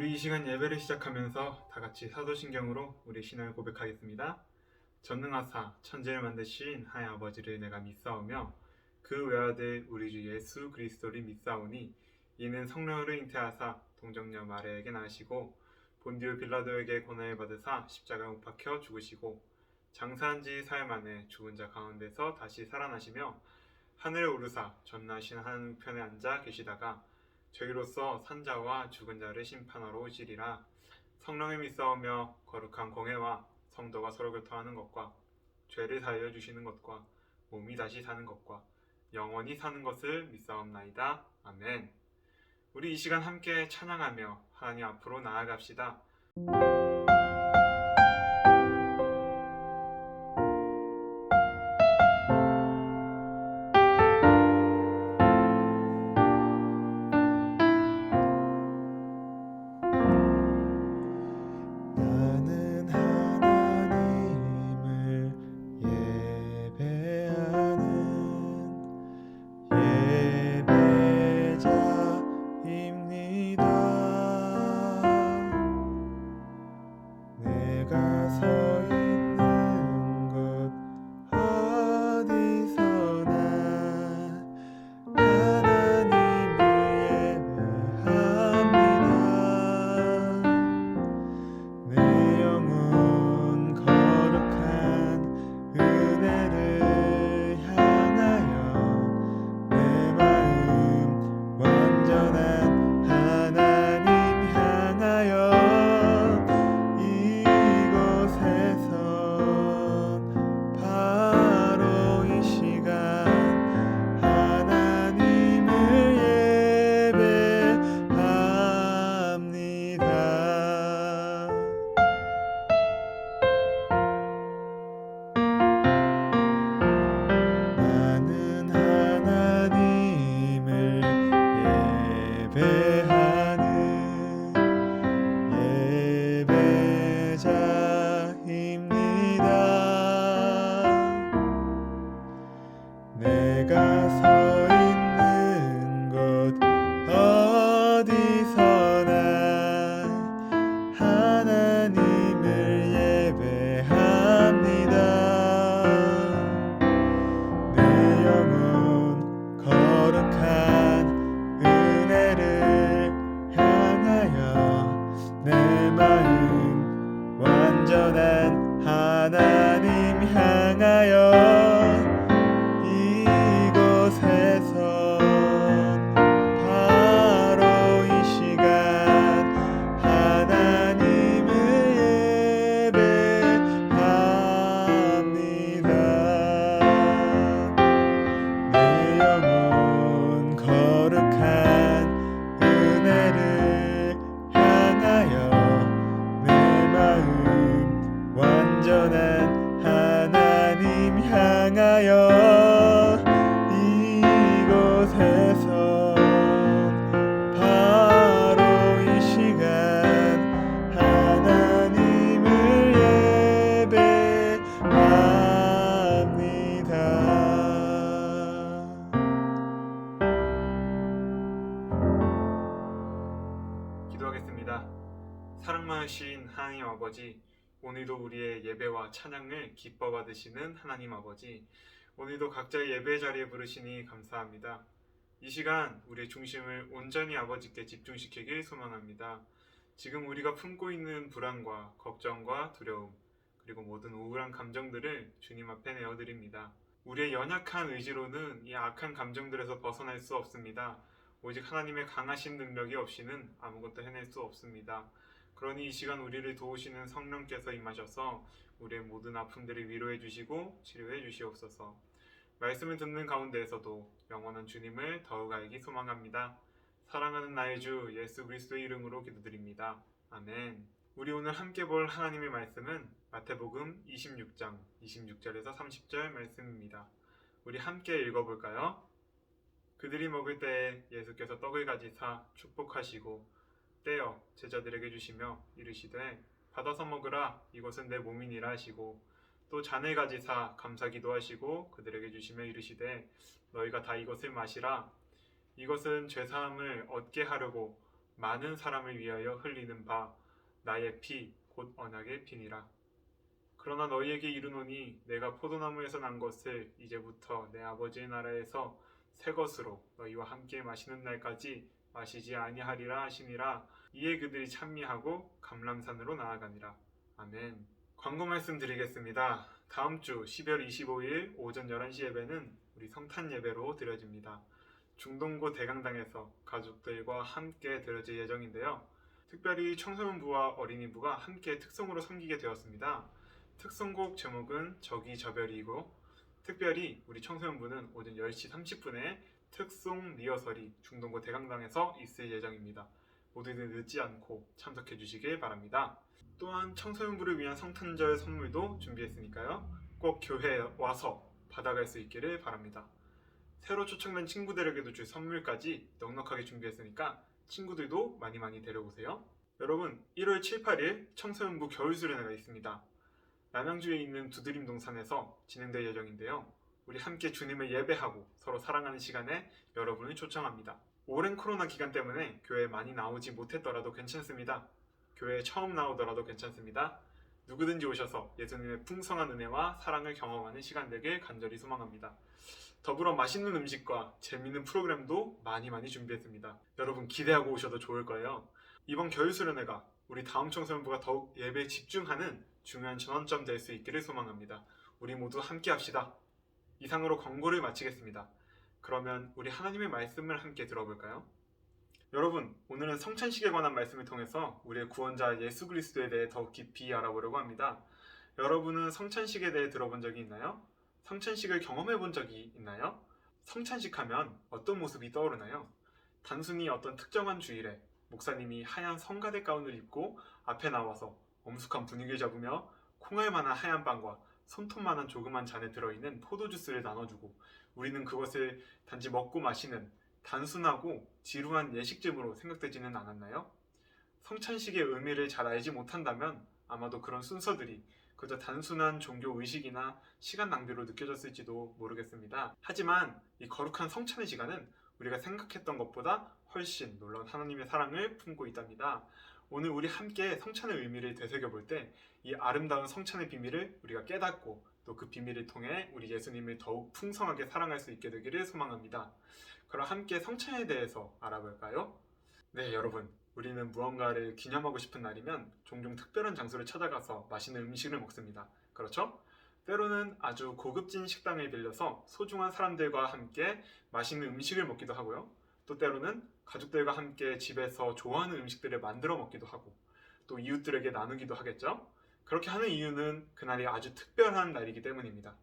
우리 이 시간 예배를 시작하면서 다 같이 사도신경으로 우리 신앙을 고백하겠습니다. 전능하사 천지를 만드신 하나님 아버지를 내가 믿사오며 그 외아들 우리 주 예수 그리스도를 믿사오니 이는 성령으로 잉태하사 동정녀 마리아에게 낳으시고 본디오 빌라도에게 고난을 받으사 십자가에 못 박혀 죽으시고 장사한 지 사흘 만에 죽은 자 가운데서 다시 살아나시며 하늘에 오르사 전능하신 하나님 우편에 앉아 계시다가 저희로서 산자와 죽은 자를 심판하러 오시리라. 성령을 믿사오며 거룩한 공회와 성도가 서로 교통하는 것과 죄를 사하여 주시는 것과 몸이 다시 사는 것과 영원히 사는 것을 믿사옵나이다. 아멘. 우리 이 시간 함께 찬양하며 하나님 앞으로 나아갑시다. 나는 하나님을 예배하는 예배자입니다. 내가 서 있는 곳 어디서나 하나님을 예배합니다. 내 영혼 거룩한 은혜를 향하여 내 마음 완전한 하나님 향하여 이곳에선 바로 이 시간 하나님을 예배합니다. 나는 하나님을 예배하는 예배자입니다. 내가 서 있는 곳 어디서나 하나님을 예배합니다. 내 영혼 거룩한 은혜를 향하여 내 마음 완전한 하나님 향하여 이곳에선 바로 이 시간 하나님을 예배합니다. 내 영혼 거룩한 은혜를 향하여 내 마음 완전한 하나님 향하여 이곳에선 바로 이 시간 하나님을 예배합니다. 기도하겠습니다. 사랑 많으신 하나님 아버지, 오늘도 우리의 예배와 찬양을 기뻐 받으시는 하나님 아버지, 오늘도 각자의 예배 자리에 부르시니 감사합니다. 이 시간 우리의 중심을 온전히 아버지께 집중시키길 소망합니다. 지금 우리가 품고 있는 불안과 걱정과 두려움, 그리고 모든 우울한 감정들을 주님 앞에 내어드립니다. 우리의 연약한 의지로는 이 악한 감정들에서 벗어날 수 없습니다. 오직 하나님의 강하신 능력이 없이는 아무것도 해낼 수 없습니다. 그러니 이 시간 우리를 도우시는 성령께서 임하셔서 우리의 모든 아픔들을 위로해 주시고 치료해 주시옵소서. 말씀을 듣는 가운데에서도 영원한 주님을 더욱 알기 소망합니다. 사랑하는 나의 주 예수 그리스도의 이름으로 기도드립니다. 아멘. 우리 오늘 함께 볼 하나님의 말씀은 마태복음 26장 26절에서 30절 말씀입니다. 우리 함께 읽어볼까요? 그들이 먹을 때에 예수께서 떡을 가지사 축복하시고 떼어 제자들에게 주시며 이르시되 받아서 먹으라, 이것은 내 몸이니라 하시고 또 잔을 가지사 감사기도 하시고 그들에게 주시며 이르시되 너희가 다 이것을 마시라, 이것은 죄사함을 얻게 하려고 많은 사람을 위하여 흘리는 바 나의 피 곧 언약의 피니라. 그러나 너희에게 이르노니 내가 포도나무에서 난 것을 이제부터 내 아버지의 나라에서 새 것으로 너희와 함께 마시는 날까지 마시지 아니하리라 하시니라. 이에 그들이 찬미하고 감람산으로 나아가니라. 아멘. 광고 말씀 드리겠습니다. 다음 주 12월 25일 오전 11시 예배는 우리 성탄 예배로 드려집니다. 중동고 대강당에서 가족들과 함께 드려질 예정인데요. 특별히 청소년부와 어린이부가 함께 특송으로 섬기게 되었습니다. 특송곡 제목은 저기 저별이고, 특별히 우리 청소년부는 오전 10시 30분에 특송 리허설이 중동고 대강당에서 있을 예정입니다. 모두들 늦지 않고 참석해 주시길 바랍니다. 또한 청소년부를 위한 성탄절 선물도 준비했으니까요. 꼭 교회에 와서 받아갈 수 있기를 바랍니다. 새로 초청된 친구들에게도 줄 선물까지 넉넉하게 준비했으니까 친구들도 많이 데려오세요. 여러분, 1월 7, 8일 청소년부 겨울수련회가 있습니다. 남양주에 있는 두드림동산에서 진행될 예정인데요. 우리 함께 주님을 예배하고 서로 사랑하는 시간에 여러분을 초청합니다. 오랜 코로나 기간 때문에 교회에 많이 나오지 못했더라도 괜찮습니다. 교회에 처음 나오더라도 괜찮습니다. 누구든지 오셔서 예수님의 풍성한 은혜와 사랑을 경험하는 시간 되길 간절히 소망합니다. 더불어 맛있는 음식과 재미있는 프로그램도 많이 준비했습니다. 여러분 기대하고 오셔도 좋을 거예요. 이번 겨울수련회가 우리 다음 청소년부가 더욱 예배에 집중하는 중요한 전환점 될 수 있기를 소망합니다. 우리 모두 함께 합시다. 이상으로 광고를 마치겠습니다. 그러면 우리 하나님의 말씀을 함께 들어볼까요? 여러분, 오늘은 성찬식에 관한 말씀을 통해서 우리의 구원자 예수 그리스도에 대해 더욱 깊이 알아보려고 합니다. 여러분은 성찬식에 대해 들어본 적이 있나요? 성찬식을 경험해 본 적이 있나요? 성찬식 하면 어떤 모습이 떠오르나요? 단순히 어떤 특정한 주일에 목사님이 하얀 성가대 가운을 입고 앞에 나와서 엄숙한 분위기를 잡으며 콩알만한 하얀 빵과 손톱만한 조그만 잔에 들어있는 포도주스를 나눠주고 우리는 그것을 단지 먹고 마시는 단순하고 지루한 예식집으로 생각되지는 않았나요? 성찬식의 의미를 잘 알지 못한다면 아마도 그런 순서들이 그저 단순한 종교 의식이나 시간 낭비로 느껴졌을지도 모르겠습니다. 하지만 이 거룩한 성찬의 시간은 우리가 생각했던 것보다 훨씬 놀라운 하나님의 사랑을 품고 있답니다. 오늘 우리 함께 성찬의 의미를 되새겨볼 때 이 아름다운 성찬의 비밀을 우리가 깨닫고 또 그 비밀을 통해 우리 예수님을 더욱 풍성하게 사랑할 수 있게 되기를 소망합니다. 그럼 함께 성찬에 대해서 알아볼까요? 네, 여러분. 우리는 무언가를 기념하고 싶은 날이면 종종 특별한 장소를 찾아가서 맛있는 음식을 먹습니다. 그렇죠? 때로는 아주 고급진 식당을 빌려서 소중한 사람들과 함께 맛있는 음식을 먹기도 하고요. 또 때로는 가족들과 함께 집에서 좋아하는 음식들을 만들어 먹기도 하고 또 이웃들에게 나누기도 하겠죠? 그렇게 하는 이유는 그날이 아주 특별한 날이기 때문입니다.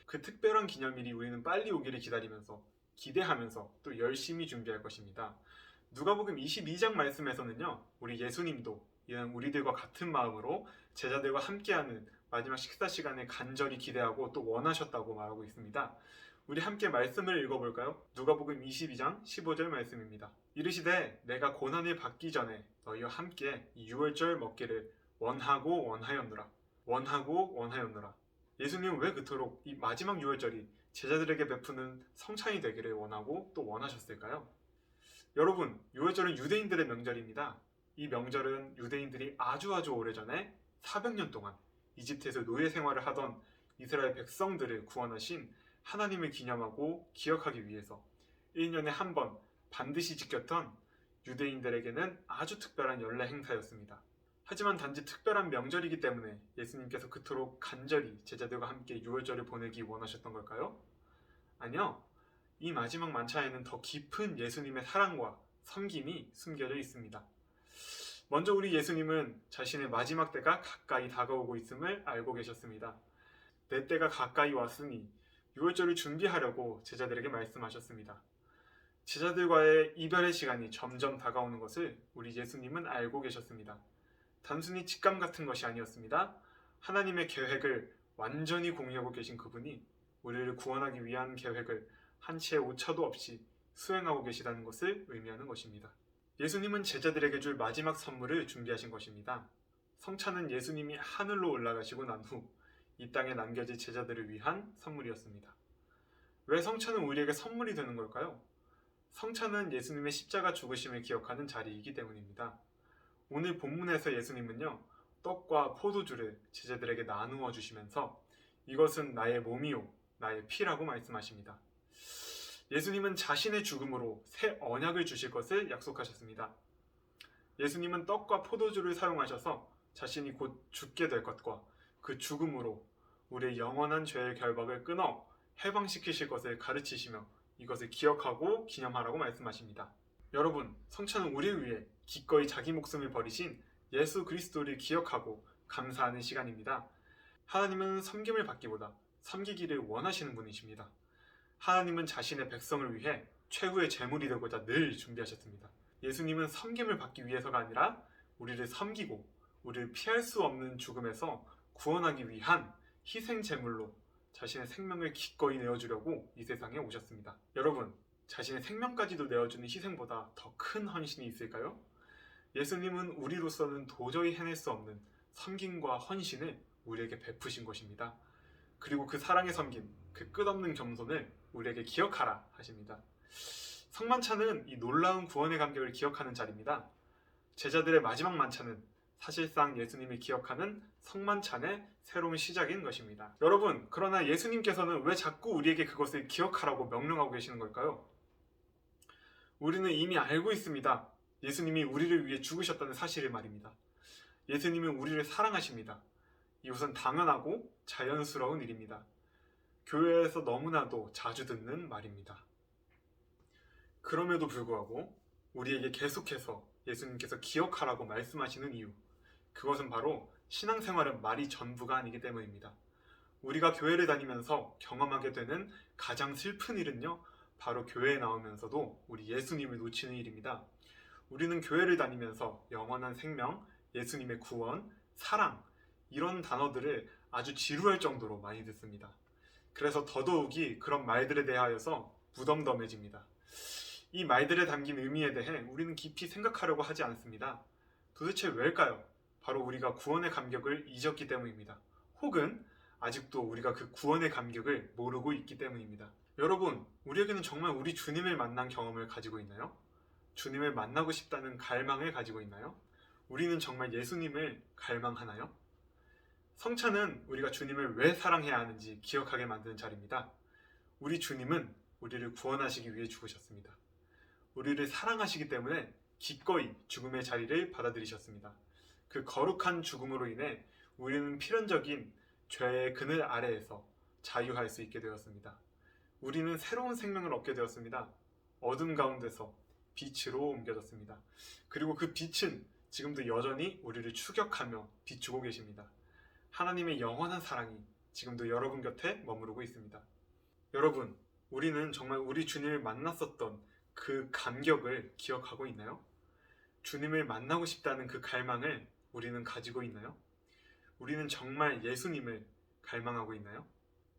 그 특별한 기념일이 우리는 빨리 오기를 기다리면서 기대하면서 또 열심히 준비할 것입니다. 누가복음 22장 말씀에서는요, 우리 예수님도 이런 우리들과 같은 마음으로 제자들과 함께하는 마지막 식사 시간을 간절히 기대하고 또 원하셨다고 말하고 있습니다. 우리 함께 말씀을 읽어볼까요? 누가복음 22장 15절 말씀입니다. 이르시되 내가 고난을 받기 전에 너희와 함께 이 유월절 먹기를 원하고 원하였노라. 예수님은 왜 그토록 이 마지막 유월절이 제자들에게 베푸는 성찬이 되기를 원하고 또 원하셨을까요? 여러분, 유월절은 유대인들의 명절입니다. 이 명절은 유대인들이 아주 오래전에 400년 동안 이집트에서 노예 생활을 하던 이스라엘 백성들을 구원하신 하나님을 기념하고 기억하기 위해서 1년에 한 번 반드시 지켰던 유대인들에게는 아주 특별한 연례 행사였습니다. 하지만 단지 특별한 명절이기 때문에 예수님께서 그토록 간절히 제자들과 함께 유월절을 보내기 원하셨던 걸까요? 아니요. 이 마지막 만찬에는 더 깊은 예수님의 사랑과 섬김이 숨겨져 있습니다. 먼저 우리 예수님은 자신의 마지막 때가 가까이 다가오고 있음을 알고 계셨습니다. 내 때가 가까이 왔으니 유월절을 준비하려고 제자들에게 말씀하셨습니다. 제자들과의 이별의 시간이 점점 다가오는 것을 우리 예수님은 알고 계셨습니다. 단순히 직감 같은 것이 아니었습니다. 하나님의 계획을 완전히 공유하고 계신 그분이 우리를 구원하기 위한 계획을 한 치의 오차도 없이 수행하고 계시다는 것을 의미하는 것입니다. 예수님은 제자들에게 줄 마지막 선물을 준비하신 것입니다. 성찬은 예수님이 하늘로 올라가시고 난 후 이 땅에 남겨질 제자들을 위한 선물이었습니다. 왜 성찬은 우리에게 선물이 되는 걸까요? 성찬은 예수님의 십자가 죽으심을 기억하는 자리이기 때문입니다. 오늘 본문에서 예수님은요, 떡과 포도주를 제자들에게 나누어 주시면서 이것은 나의 몸이요, 나의 피라고 말씀하십니다. 예수님은 자신의 죽음으로 새 언약을 주실 것을 약속하셨습니다. 예수님은 떡과 포도주를 사용하셔서 자신이 곧 죽게 될 것과 그 죽음으로 우리의 영원한 죄의 결박을 끊어 해방시키실 것을 가르치시며 이것을 기억하고 기념하라고 말씀하십니다. 여러분, 성찬은 우리를 위해 기꺼이 자기 목숨을 버리신 예수 그리스도를 기억하고 감사하는 시간입니다. 하나님은 섬김을 받기보다 섬기기를 원하시는 분이십니다. 하나님은 자신의 백성을 위해 최후의 제물이 되고자 늘 준비하셨습니다. 예수님은 섬김을 받기 위해서가 아니라 우리를 섬기고 우리를 피할 수 없는 죽음에서 구원하기 위한 희생 제물로 자신의 생명을 기꺼이 내어주려고 이 세상에 오셨습니다. 여러분, 자신의 생명까지도 내어주는 희생보다 더 큰 헌신이 있을까요? 예수님은 우리로서는 도저히 해낼 수 없는 섬김과 헌신을 우리에게 베푸신 것입니다. 그리고 그 사랑의 섬김, 그 끝없는 겸손을 우리에게 기억하라 하십니다. 성만찬은 이 놀라운 구원의 감격을 기억하는 자리입니다. 제자들의 마지막 만찬은 사실상 예수님을 기억하는 성만찬의 새로운 시작인 것입니다. 여러분, 그러나 예수님께서는 왜 자꾸 우리에게 그것을 기억하라고 명령하고 계시는 걸까요? 우리는 이미 알고 있습니다. 예수님이 우리를 위해 죽으셨다는 사실을 말입니다. 예수님은 우리를 사랑하십니다. 이것은 당연하고 자연스러운 일입니다. 교회에서 너무나도 자주 듣는 말입니다. 그럼에도 불구하고 우리에게 계속해서 예수님께서 기억하라고 말씀하시는 이유, 그것은 바로 신앙생활은 말이 전부가 아니기 때문입니다. 우리가 교회를 다니면서 경험하게 되는 가장 슬픈 일은요, 바로 교회에 나오면서도 우리 예수님을 놓치는 일입니다. 우리는 교회를 다니면서 영원한 생명, 예수님의 구원, 사랑, 이런 단어들을 아주 지루할 정도로 많이 듣습니다. 그래서 더더욱이 그런 말들에 대하여서 무덤덤해집니다. 이 말들에 담긴 의미에 대해 우리는 깊이 생각하려고 하지 않습니다. 도대체 왜일까요? 바로 우리가 구원의 감격을 잊었기 때문입니다. 혹은 아직도 우리가 그 구원의 감격을 모르고 있기 때문입니다. 여러분, 우리에게는 정말 우리 주님을 만난 경험을 가지고 있나요? 주님을 만나고 싶다는 갈망을 가지고 있나요? 우리는 정말 예수님을 갈망하나요? 성찬은 우리가 주님을 왜 사랑해야 하는지 기억하게 만드는 자리입니다. 우리 주님은 우리를 구원하시기 위해 죽으셨습니다. 우리를 사랑하시기 때문에 기꺼이 죽음의 자리를 받아들이셨습니다. 그 거룩한 죽음으로 인해 우리는 필연적인 죄의 그늘 아래에서 자유할 수 있게 되었습니다. 우리는 새로운 생명을 얻게 되었습니다. 어둠 가운데서 빛으로 옮겨졌습니다. 그리고 그 빛은 지금도 여전히 우리를 추격하며 비추고 계십니다. 하나님의 영원한 사랑이 지금도 여러분 곁에 머무르고 있습니다. 여러분, 우리는 정말 우리 주님을 만났었던 그 감격을 기억하고 있나요? 주님을 만나고 싶다는 그 갈망을 우리는 가지고 있나요? 우리는 정말 예수님을 갈망하고 있나요?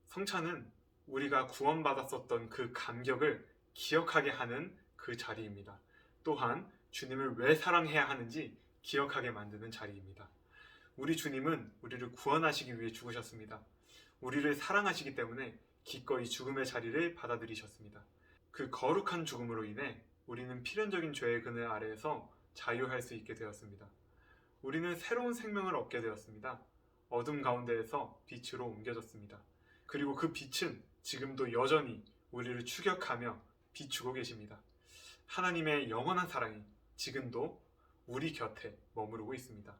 성찬은 우리가 구원받았었던 그 감격을 기억하게 하는 그 자리입니다. 또한 주님을 왜 사랑해야 하는지 기억하게 만드는 자리입니다. 우리 주님은 우리를 구원하시기 위해 죽으셨습니다. 우리를 사랑하시기 때문에 기꺼이 죽음의 자리를 받아들이셨습니다. 그 거룩한 죽음으로 인해 우리는 필연적인 죄의 그늘 아래에서 자유할 수 있게 되었습니다. 우리는 새로운 생명을 얻게 되었습니다. 어둠 가운데에서 빛으로 옮겨졌습니다. 그리고 그 빛은 지금도 여전히 우리를 추격하며 비추고 계십니다. 하나님의 영원한 사랑이 지금도 우리 곁에 머무르고 있습니다.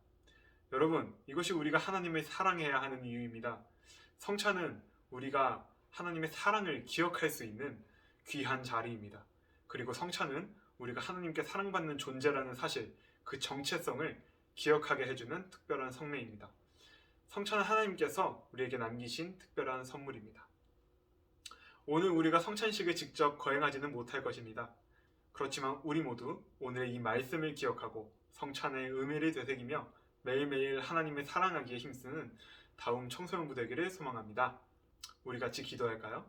여러분, 이것이 우리가 하나님을 사랑해야 하는 이유입니다. 성찬은 우리가 하나님의 사랑을 기억할 수 있는 귀한 자리입니다. 그리고 성찬은 우리가 하나님께 사랑받는 존재라는 사실, 그 정체성을 기억하게 해주는 특별한 성례입니다. 성찬은 하나님께서 우리에게 남기신 특별한 선물입니다. 오늘 우리가 성찬식을 직접 거행하지는 못할 것입니다. 그렇지만 우리 모두 오늘의 이 말씀을 기억하고 성찬의 의미를 되새기며 매일매일 하나님을 사랑하기에 힘쓰는 다음 청소년부 되기를 소망합니다. 우리 같이 기도할까요?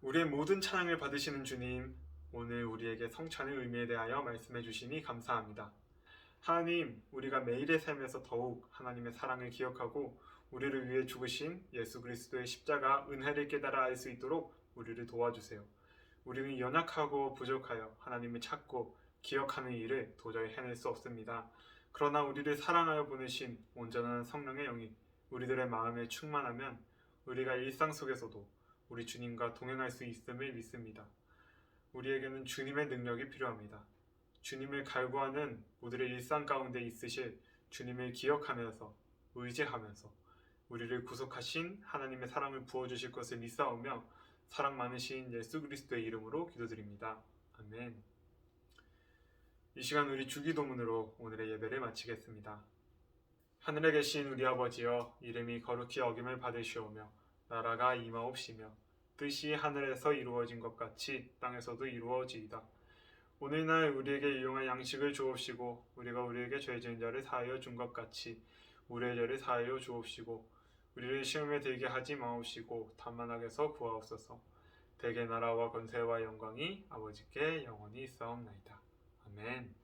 우리의 모든 찬양을 받으시는 주님, 오늘 우리에게 성찬의 의미에 대하여 말씀해 주시니 감사합니다. 하나님, 우리가 매일의 삶에서 더욱 하나님의 사랑을 기억하고 우리를 위해 죽으신 예수 그리스도의 십자가 은혜를 깨달아 알 수 있도록 우리를 도와주세요. 우리는 연약하고 부족하여 하나님을 찾고 기억하는 일을 도저히 해낼 수 없습니다. 그러나 우리를 사랑하여 보내신 온전한 성령의 영이 우리들의 마음에 충만하면 우리가 일상 속에서도 우리 주님과 동행할 수 있음을 믿습니다. 우리에게는 주님의 능력이 필요합니다. 주님을 갈구하는 우리의 일상 가운데 있으실 주님을 기억하면서 의지하면서 우리를 구속하신 하나님의 사랑을 부어주실 것을 믿사오며 사랑 많으신 예수 그리스도의 이름으로 기도드립니다. 아멘. 이 시간 우리 주기도문으로 오늘의 예배를 마치겠습니다. 하늘에 계신 우리 아버지여, 이름이 거룩히 여김을 받으시오며 나라가 임하옵시며 뜻이 하늘에서 이루어진 것 같이 땅에서도 이루어지이다. 오늘날 우리에게 일용할 양식을 주옵시고 우리가 우리에게 죄 지은 자를 사하여 준 것 같이 우리의 죄를 사하여 주옵시고 우리를 시험에 들게 하지 마옵시고 다만 악에서 구하옵소서. 대개 나라와 권세와 영광이 아버지께 영원히 있사옵나이다. 아멘.